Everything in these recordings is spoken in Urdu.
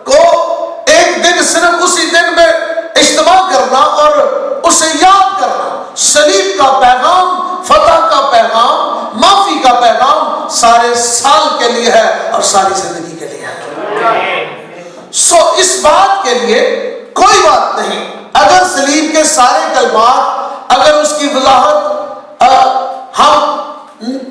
کو ایک دن صرف اسی دن میں اجتماع کرنا اور اسے یاد کرنا. صلیب کا پیغام، فتح کا پیغام، معافی کا پیغام سارے سال کے لیے ہے اور ساری زندگی کے لیے ہے. اس بات کے لیے کوئی بات نہیں اگر صلیب کے سارے کلمات، اگر اس کی وضاحت ہم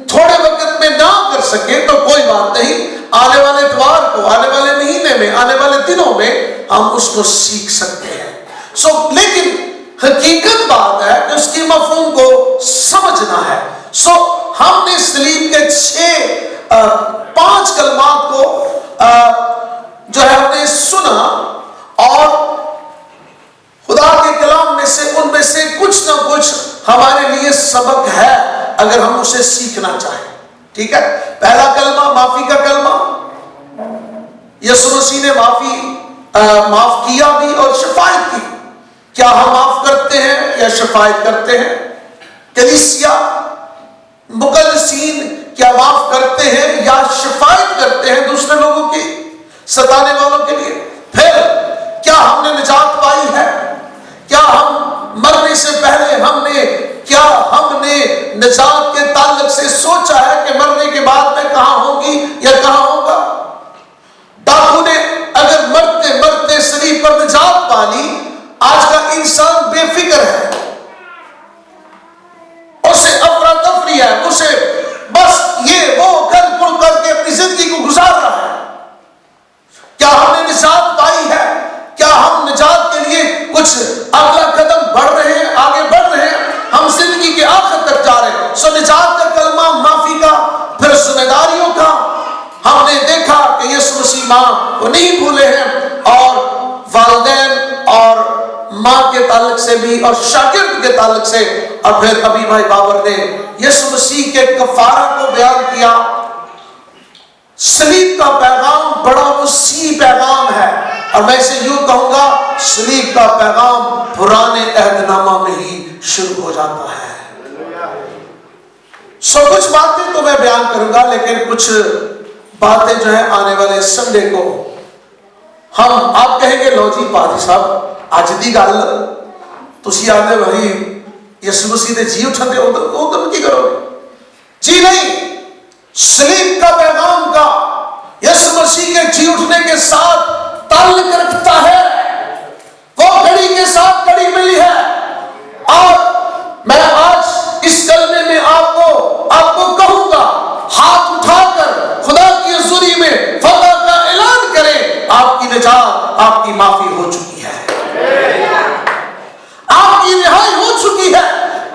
تھوڑے وقت میں نہ کر سکیں تو کوئی بات نہیں. آنے والے اتوار کو، آنے والے مہینے میں، آنے والے دنوں میں ہم اس کو سیکھ سکتے ہیں. لیکن حقیقت بات ہے کہ اس کی مفہوم کو سمجھنا ہے. ہم نے صلیب کے 5 کلمات کو جو ہے ہم نے سنا اور خدا کے کلام میں سے ان میں سے کچھ نہ کچھ ہمارے لیے سبق ہے اگر ہم اسے سیکھنا چاہیں. ٹھیک ہے. پہلا کلمہ معافی کا کلمہ. یسوع مسیح نے معاف کیا بھی اور شفاعت کی. کیا ہم معاف کرتے ہیں یا شفاعت کرتے ہیں؟ کلیسیا مقدسین کیا معاف کرتے ہیں یا شفاعت کرتے ہیں دوسرے لوگوں کی ستانے والوں کے لیے؟ پھر کیا ہم نے نجات پائی ہے؟ کیا ہم مرنے سے پہلے ہم نے نجات کے تعلق سے سوچا ہے کہ مرنے کے بعد میں کہاں ہوگی یا کہاں ہوگا؟ ڈاکو نے اگر مرتے مرتے صلیب پر نجات پا لی، آج کا انسان بے فکر ہے، اسے افراتفری ہے، اسے بس یہ وہ کر کے اپنی زندگی کو گزار رہا ہے. کیا ہم نے نجات پائی ہے؟ کیا ہم نجات کے لیے کچھ اگلا قدم بڑھ رہے ہیں، آگے بڑھ رہے ہیں؟ ہم زندگی کے آخر تک جا رہے ہیں. نجات کا کلمہ، معافی کا، پھر ذمہ داریوں کا. ہم نے دیکھا کہ یسوع مسیح ماں کو نہیں بھولے ہیں اور والدین اور ماں کے تعلق سے بھی اور شاگرد کے تعلق سے. اور پھر ابھی بھائی بابر نے یسوع مسیح کے کفارہ کو بیان کیا. صلیب کا پیغام بڑا وسیع پیغام ہے اور میں اسے یوں کہوں گا صلیب کا پیغام پرانے عہد نامہ میں ہی شروع ہو جاتا ہے. کچھ باتیں تو میں بیان کروں گا لیکن کچھ باتیں جو ہیں آنے والے سنڈے کو آپ کہیں گے لو جی پادری صاحب اج دی گل تسی آندے وہی یسوع مسیح دے جی اٹھتے ادھر کی کرو گے؟ جی نہیں. صلیب کا پیغام کا یسوع مسیح کے جی اٹھنے کے ساتھ تعلق رکھتا ہے. وہ گھڑی کے ساتھ گھڑی ملی ہے. اور میں آج اس کلمے میں آپ کو کہوں گا ہاتھ اٹھا کر خدا کی حضوری میں فتح کا اعلان کریں. آپ کی نجات، آپ کی معافی ہو چکی ہے، آپ کی رہائی ہو چکی ہے.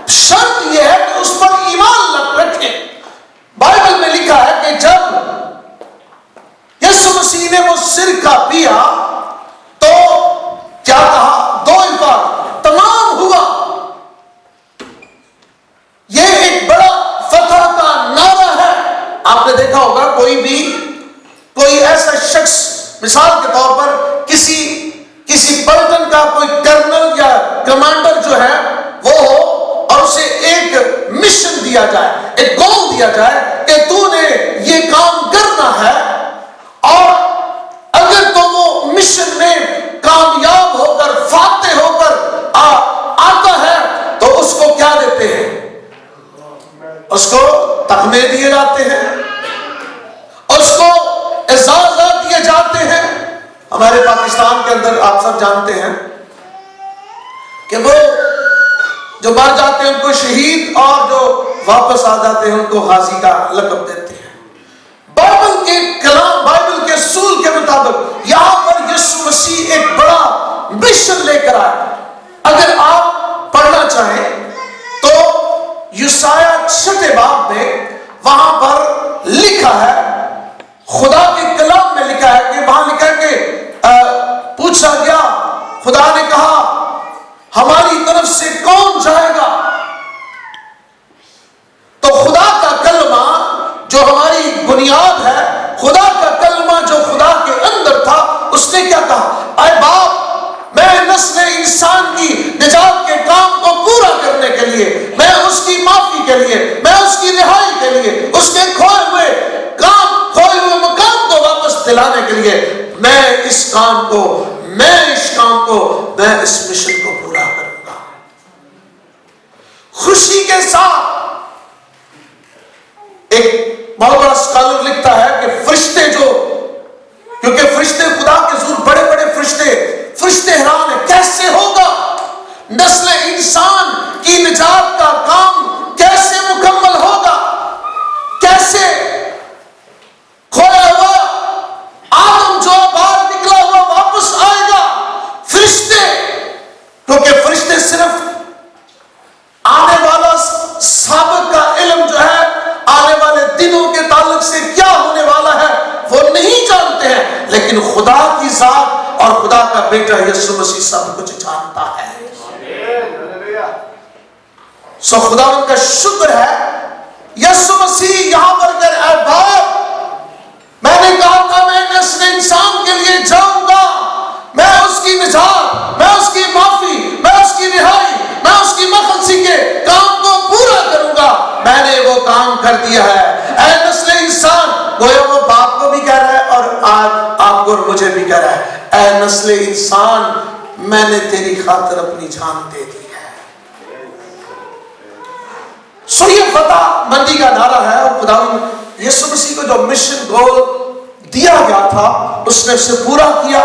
شرط یہ ہے کہ اس پر ایمان رکھیں. بائبل میں لکھا ہے کہ جب یسوع مسیح نے وہ سرکہ پیا تو کیا کہا؟ 2 الفاظ، تمام ہوا. یہ ایک بڑا فتح کا نعرہ ہے. آپ نے دیکھا ہوگا کوئی ایسا شخص مثال کے طور پر کسی پلٹن کا کوئی کرنل یا کمانڈر جو ہے وہ ہو اور اسے ایک مشن دیا جائے، ایک گول دیا جائے کہ تو نے یہ کام کرنا ہے، اور اگر تو وہ مشن میں کامیاب ہو کر فاتح ہو کر آتا ہے تو اس کو کیا دیتے ہیں؟ اس کو تمغے دیے جاتے ہیں، اس کو اعزازات دیے جاتے ہیں. ہمارے پاکستان کے اندر آپ سب جانتے ہیں کہ وہ جو مر جاتے ہیں ان کو شہید اور جو واپس آ جاتے ہیں ان کو غازی کا لقب دیتے ہیں. بائبل کے کلام، بائبل کے اصول کے مطابق یہاں پر یسوع مسیح ایک بڑا مشن لے کر آئے. اگر آپ پڑھنا چاہیں تو یسایہ 6 باب میں وہاں پر لکھا ہے، خدا کے کلام میں لکھا ہے کہ وہاں لکھا ہے کہ پوچھا گیا، خدا نے کہا ہماری طرف سے کون جائے گا؟ تو خدا کا کلمہ جو ہماری بنیاد ہے، خدا کا کلمہ جو خدا کے اندر تھا، اس نے کیا کہا؟ اے باپ، میں نسل انسان کی نجات کے کام کو پورا کرنے کے لیے، میں اس کی معافی کے لیے، میں اس کی رہائی کے لیے، اس کے کھوئے ہوئے مقام کو واپس دلانے کے لیے میں اس کام کو میں اس مشن کو پورا کروں گا. خوشی کے ساتھ. ایک بہت بڑا اسکالر لکھتا ہے کہ فرشتے کیونکہ فرشتے خدا کے حضور بڑے بڑے فرشتے حیران ہیں کیسے ہوگا نسل انسان کی نجات کا کام کیسے مکمل ہوگا, کیسے کھویا ہوا آدم جو باہر نکلا ہوا واپس آئے گا. فرشتے, کیونکہ فرشتے صرف آنے والا سابق کا علم جو ہے آنے والے دنوں کے تعلق سے کیا ہونے والا ہے وہ نہیں جانتے ہیں, لیکن خدا کی ذات اور خدا کا بیٹا یسوع مسیح سب کچھ جانتا ہے. سو خدا ان کا شکر ہے. یسوع مسیح یہاں پر کر اے باپ میں نے کہا تھا میں نسل انسان کے لیے جاؤں گا, میں اس کی نجات, میں اس کی معافی, میں اس کی رہائی, میں اس کی مخلصی کے کام کو پورا کروں گا. میں نے وہ کام کر دیا ہے. اے نسل انسان, گویا وہ باپ کو بھی کہہ رہا ہے اور آج آپ کو اور مجھے بھی کہہ رہا ہے, اے نسل انسان میں نے تیری خاطر اپنی جان دے دی ہے. سو یہ فتح مندی کا نعرہ ہے اور خدا یسوع مسیح کو جو مشن گول دیا گیا تھا اس نے اسے پورا کیا.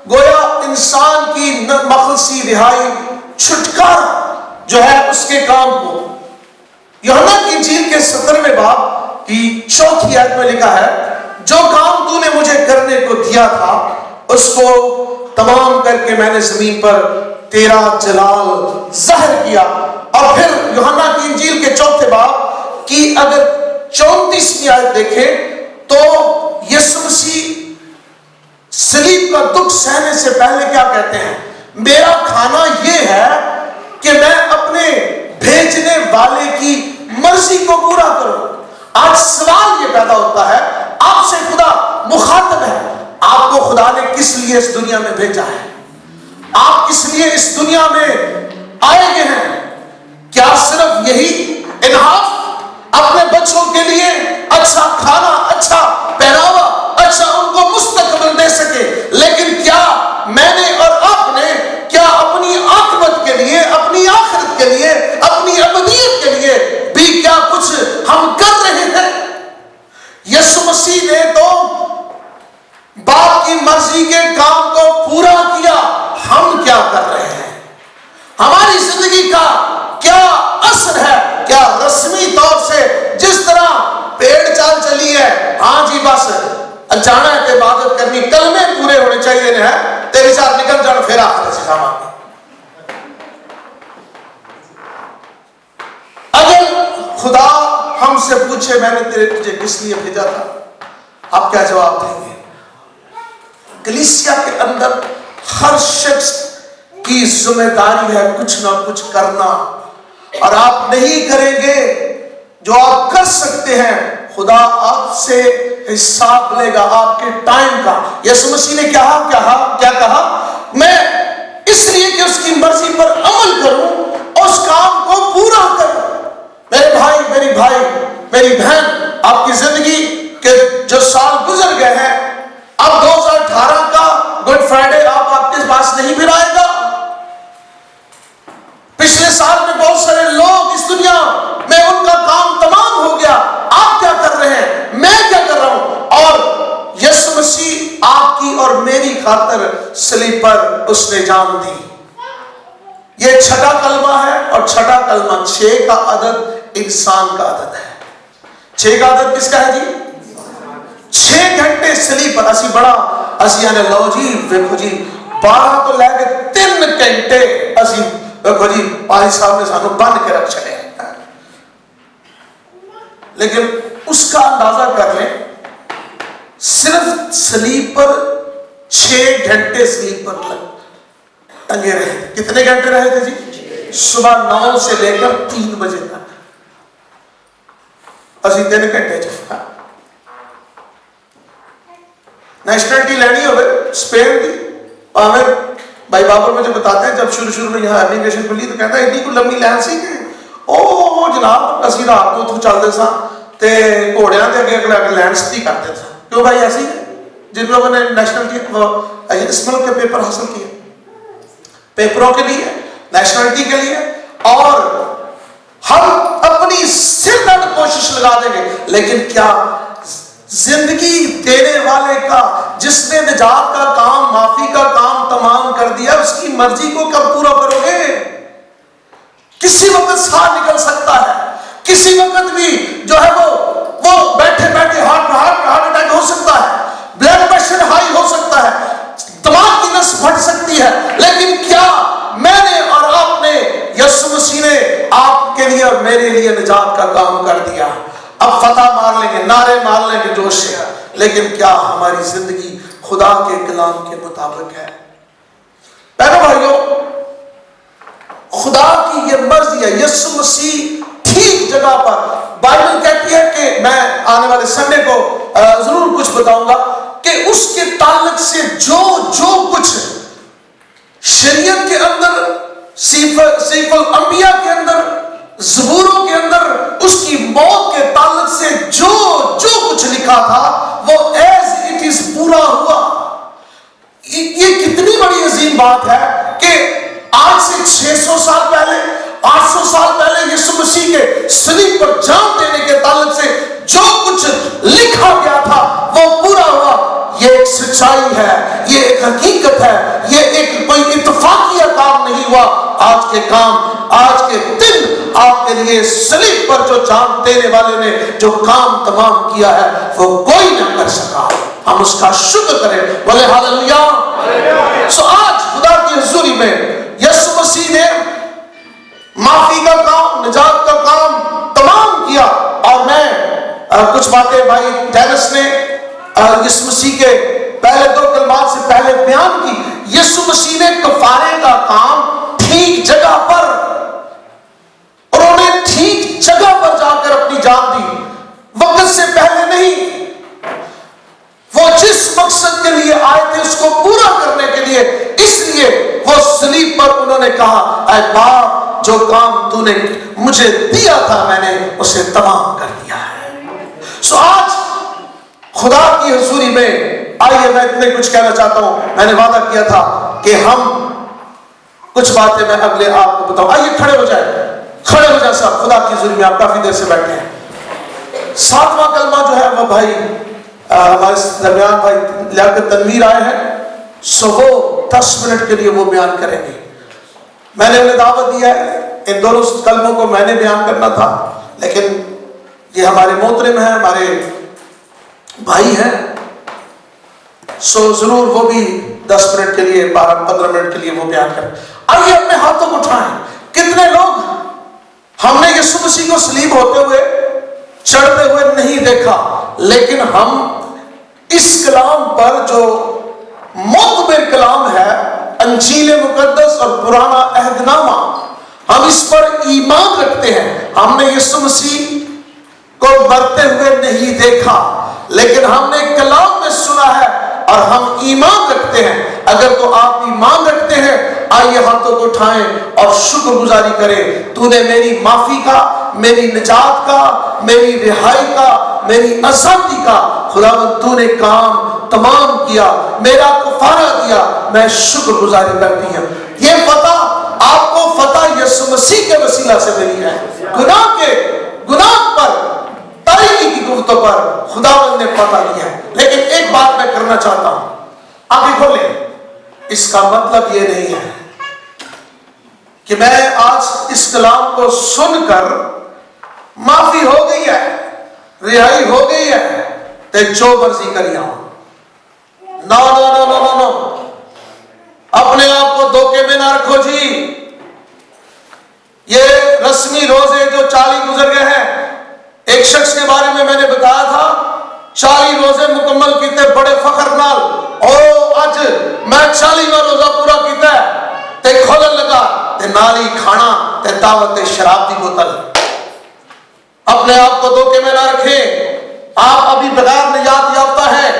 گویا انسان کی مخلصی, رہائی, چھٹکارا جو ہے اس کے کام کو یوحنا کی انجیل کے 17ویں باب کی 4 آیت میں لکھا ہے, جو کام تو نے مجھے کرنے کو دیا تھا اس کو تمام کر کے میں نے زمین پر تیرا جلال ظاہر کیا. اور پھر یوحنا کی انجیل کے 4 باب کی اگر 34ویں آیت دیکھیں تو یسوع مسیح صلیب کا دکھ سہنے سے پہلے کیا کہتے ہیں, میرا کھانا یہ ہے کہ میں اپنے بھیجنے والے کی مرضی کو پورا کروں. آج سوال یہ پیدا ہوتا ہے, آپ سے خدا مخاطب ہے, آپ کو خدا نے کس لیے اس دنیا میں بھیجا ہے, آپ کس لیے اس دنیا میں آئے گئے ہیں. کیا صرف یہی انعاف اپنے بچوں کے لیے اچھا کھانا, اچھا پہناوا, اچھا ان کو مستقبل دے سکے, لیکن کیا میں نے اور آپ نے کیا اپنی عاقبت کے لیے, اپنی آخرت کے لیے, اپنی ابدیت کے لیے بھی کیا کچھ ہم کر رہے ہیں؟ یسوع مسیح نے تو باپ کی مرضی کے کام کو پورا کیا, ہم کیا کر رہے ہیں؟ ہماری زندگی کا کیا اثر ہے؟ کیا رسمی طور سے جس طرح پیڑ چال چلی ہے, ہاں جی بس جانا ہے عبادت کرنی, کلمے پورے ہونے چاہیے نا, تیری ساتھ نکل جانا پھر آخر سے جانا. اگر خدا ہم سے پوچھے میں نے تجھے کس لیے بھیجا تھا, آپ کیا جواب دیں گے؟ کلیسیا کے اندر ہر شخص کی ذمہ داری ہے کچھ نہ کچھ کرنا, اور آپ نہیں کریں گے جو آپ کر سکتے ہیں خدا آپ سے حساب لے گا آپ کے ٹائم کا. یسوع مسیح نے کیا کہا, میں اس لیے کہ اس کی مرضی پر عمل کروں, اس کام کو پورا کروں. میرے بھائی, میری بہن, آپ کی زندگی کے جو سال گزر گئے ہیں, اب 2018 کا گڈ فرائیڈے آپ کے پاس نہیں بھی آئے گا. پچھلے سال میں بہت سارے لوگ اس دنیا میں ان کا کام تمام ہو گیا, آپ کیا کر رہے ہیں, میں کیا کر رہا ہوں؟ اور یسوع مسیح آپ کی اور میری خاطر صلیب پر اس نے جان دی. یہ چھٹا کلمہ ہے, اور چھٹا کلمہ 6 کا عدد انسان کا عدد ہے. 6 کا عدد کس کا ہے جی؟ 6 گھنٹے صلیب پر اسی یعنی لو جی دیکھو جی 12 تو لے کے 3 گھنٹے اسی دیکھو جی پاہی صاحب نے سانو بند کے رکھ چلے. لیکن اس کا اندازہ کر لیں, صرف صلیب پر 6 گھنٹے صلیب پر ٹنگے رہے تھے. کتنے گھنٹے رہے تھے جی؟ صبح 9 سے لے کر 3 بجے تک. اسی 3 گھنٹے چلتا. نیشنلٹی لینی ہوئے اسپین کی, پاور بھائی بابر مجھے بتاتے ہیں جب شروع میں یہاں امیگریشن کھلی تو کہتا ہے اتنی کو لمبی لین سی کہ او جناب اسی رات کو اتوں چلتے سا تے گھوڑیاں تے اگے لین ستی کرتے سا. کیوں بھائی ایسی جن لوگوں نے نیشنلٹی اس ملک کے پیپر حاصل کیے، پیپروں کے لیے، نیشنلٹی کے لیے، اور ہم اپنی سرگرم کوشش لگا دیں گے، لیکن کیا زندگی دینے والے کا، جس نے نجات کا کام، معافی کا کام تمام کر دیا، اس کی مرضی کو کب پورا کرو گے؟ کسی وقت سانس نکل سکتا ہے، کسی وقت بھی جو ہے وہ بیٹھے بیٹھے ہارٹ اٹیک ہو سکتا ہے، بلڈ پریشر ہائی ہو سکتا ہے، دماغ کی نس پھٹ سکتی ہے، لیکن کیا میں نے اور آپ نے، یسوع مسیح نے آپ کے لیے اور میرے لیے نجات کا کام کر دیا؟ اب فتح مار لیں گے، نعرے مار لیں گے جوش سے، لیکن کیا ہماری زندگی خدا کے کلام کے مطابق ہے؟ پہلے بھائیوں، خدا کی یہ مرضی ہے، یسوع مسیح ٹھیک جگہ پر، بائبل کہتی ہے کہ میں آنے والے سنڈے کو ضرور کچھ بتاؤں گا کہ اس کے تعلق سے جو کچھ شریعت کے اندر، سیف الانبیاء کے اندر، زبوروں کے اندر اس کی موت کے تعلق سے جو کچھ لکھا تھا وہ ایز اٹ از پورا ہوا۔ یہ کتنی بڑی عظیم بات ہے کہ آج سے 600 سال پہلے، 800 سال پہلے یسوع مسیح کے صلیب پر جان دینے کے تعلق سے جو کچھ لکھا گیا تھا وہ پورا ہوا۔ یہ ایک سچائی ہے، یہ ایک حقیقت ہے، یہ ایک کوئی اتفاقیہ کام نہیں ہوا۔ آج کے کام، آج کے دن آپ کے لیے صلیب پر جو جان دینے والے نے جو کام تمام کیا ہے وہ کوئی نہ کر سکا۔ ہم اس کا شکر کریں، بولے ہاللویہ۔ سو آج خدا کی حضوری میں یسوع مسیح نے معافی کا کام، نجات کا کام تمام کیا، اور میں کچھ باتیں بھائی ڈینس نے یسوع مسیح کے پہلے 2 کلمات سے پہلے بیان کی۔ یسوع مسیح نے کفارے کا کام ٹھیک جگہ پر، انہوں نے ٹھیک جگہ پر جا کر اپنی جان دی، وقت سے پہلے نہیں۔ وہ جس مقصد کے لیے آئے تھے اس کو پورا کرنے کے لیے، اس لیے وہ صلیب پر انہوں نے کہا، اے باپ جو کام تو نے مجھے دیا تھا میں نے اسے تمام کر دیا ہے۔ سو آج خدا کی حضوری میں آئیے، میں اتنے کچھ کہنا چاہتا ہوں۔ میں نے وعدہ کیا تھا کہ ہم کچھ باتیں میں اگلے آپ کو بتاؤں۔ آئیے کھڑے ہو جائیں، کھڑے ہو جائیں صاحب، خدا کی حضوری میں آپ کافی دیر سے بیٹھے ہیں۔ 7واں کلمہ جو ہے وہ بھائی ہمارے درمیان بھائی لیاقت تنویر آئے ہیں، سو وہ 10 منٹ کے لیے وہ بیان کریں گے۔ میں نے انہیں دعوت دیا ہے، ان دونوں کلموں کو میں نے بیان کرنا تھا، لیکن یہ ہمارے محترم ہیں، ہمارے بھائی ہیں، سو ضرور وہ بھی 10 منٹ کے لیے، 12-15 منٹ کے لیے وہ بیان کریں۔ آئیے اپنے ہاتھوں کو اٹھائیں۔ کتنے لوگ ہم نے یسوع مسیح کو صلیب ہوتے ہوئے، چڑھتے ہوئے نہیں دیکھا، لیکن ہم اس کلام پر جو معتبر کلام ہے، انجیل مقدس اور پرانا عہد نامہ، ہم اس پر ایمان رکھتے ہیں۔ ہم نے یسوع مسیح کو مرتے ہوئے نہیں دیکھا، لیکن ہم نے کلام میں سنا ہے اور ہم ایمان رکھتے ہیں۔ اگر تو آپ ایمان رکھتے ہیں، آئیے ہاتھوں کو اٹھائیں اور شکر گزاری کریں۔ تو نے میری معافی کا، میری نجات کا، میری رہائی کا، میری آزادی کا خداوند تو نے کام تمام کیا، میرا کفارہ دیا، میں شکر گزاری کرتی ہوں۔ یہ فتح آپ کو فتح یسوع مسیح کے وسیلہ سے ملی ہے۔ گناہ پر، تاریکی کی گفتوں پر خداوند نے فتح دیا ہے۔ لیکن ایک بات میں کرنا چاہتا ہوں، آگے کھولیں۔ اس کا مطلب یہ نہیں ہے کہ میں آج اس کلام کو سن کر معافی ہو گئی ہے، رہائی ہو گئی ہے، تے جو مرضی کریے ہوں۔ نو نو نو نو نو نو، اپنے آپ کو دھوکے میں نہ رکھو جی۔ یہ رسمی روزے جو 40 گزر گئے ہیں، ایک شخص کے بارے میں نے بتایا تھا، 40 روزے مکمل کیتے بڑے فخر نال، او اج میں 40واں روزہ پورا کیتا ہے، تے کھولن لگا تے نال ہی کھانا تے دعوت شراب دی بوتل۔ اپنے آپ کو دھوکے میں نہ رکھیں، آپ ابھی بغیر نجات یافتہ ہیں،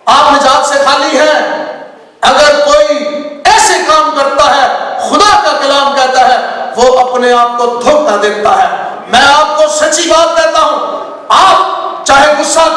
آپ نجات سے خالی ہیں۔ اگر کوئی ایسے کام کرتا ہے، خدا کا کلام کہتا ہے وہ اپنے آپ کو دھوکہ دیتا ہے۔ میں آپ کو سچی بات کہتا ہوں، آپ چاہے غصہ